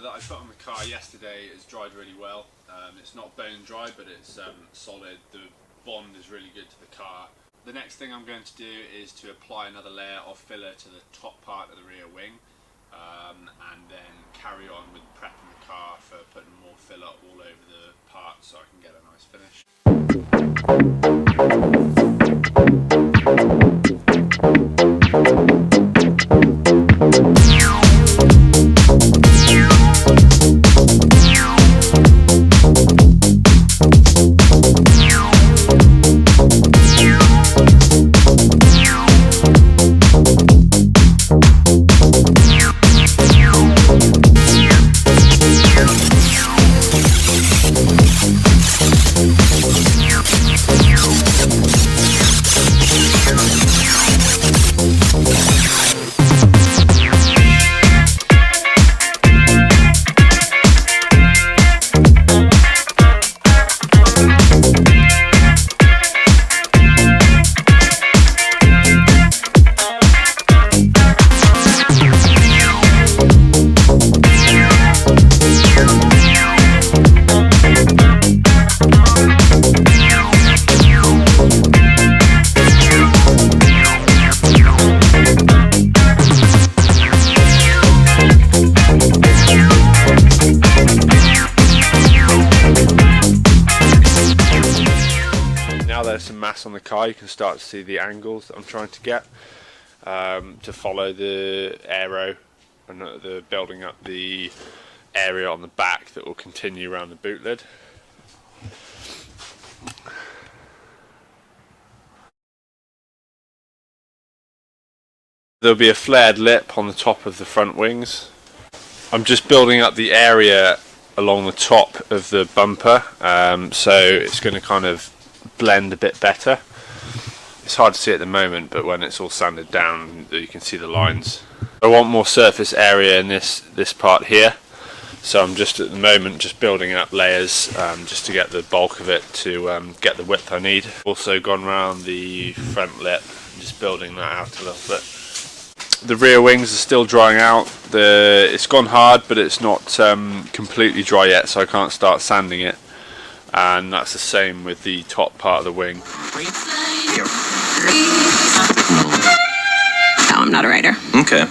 that I put on the car yesterday has dried really well. It's not bone dry, but it's solid. The bond is really good to the car. The next thing I'm going to do is to apply another layer of filler to the top part of the rear wing, and then carry on with prepping the car for putting more filler all over the part so I can get a nice finish. There's some mass on the car, you can start to see the angles that I'm trying to get to follow the aero and the building up the area on the back that will continue around the boot lid. There'll be a flared lip on the top of the front wings. I'm just building up the area along the top of the bumper, so it's going to kind of blend a bit better. It's hard to see at the moment, but when it's all sanded down you can see the lines. I want more surface area in this part here, so I'm just at the moment just building up layers just to get the bulk of it to get the width I need. Also gone around the front lip, just building that out a little bit. The rear wings are still drying out. It's gone hard, but it's not completely dry yet, so I can't start sanding it. And that's the same with the top part of the wing. No, I'm not a writer. Okay.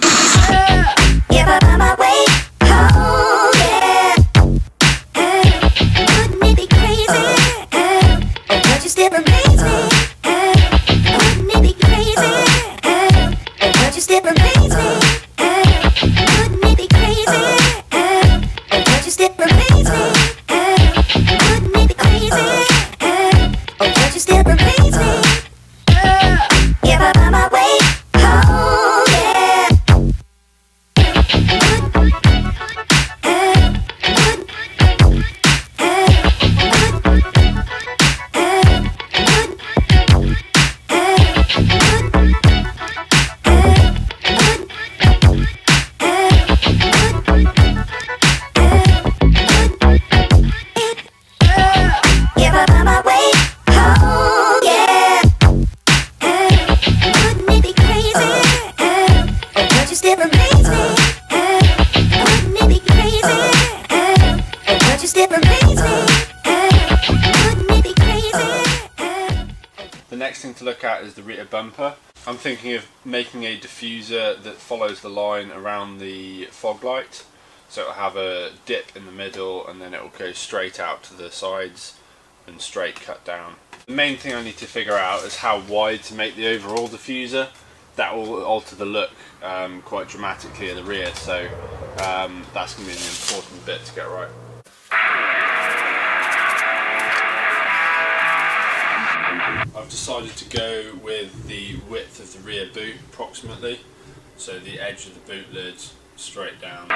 The next thing to look at is the rear bumper. I'm thinking of making a diffuser that follows the line around the fog light, so it'll have a dip in the middle and then it will go straight out to the sides and straight cut down. The main thing I need to figure out is how wide to make the overall diffuser. That will alter the look quite dramatically at the rear, so that's going to be an important bit to get right. I've decided to go with the width of the rear boot approximately, so the edge of the boot lid straight down.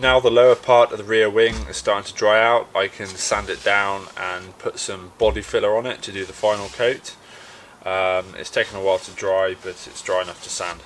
Now the lower part of the rear wing is starting to dry out, I can sand it down and put some body filler on it to do the final coat. It's taken a while to dry, but it's dry enough to sand.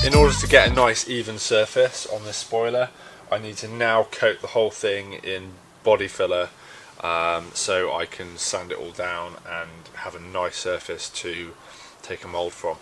In order to get a nice even surface on this spoiler, I need to now coat the whole thing in body filler so I can sand it all down and have a nice surface to take a mould from.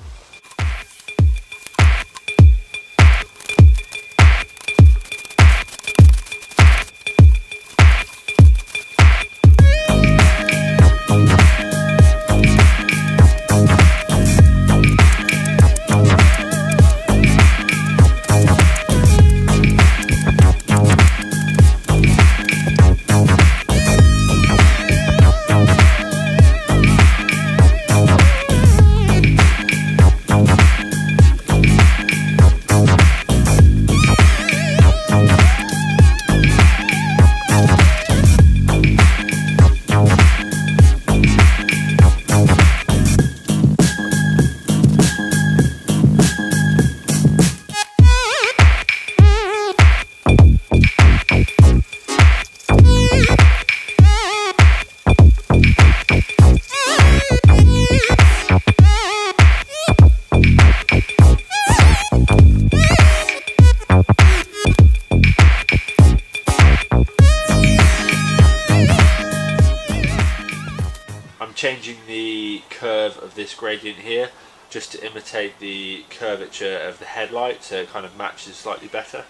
Changing the curve of this gradient here just to imitate the curvature of the headlight so it kind of matches slightly better.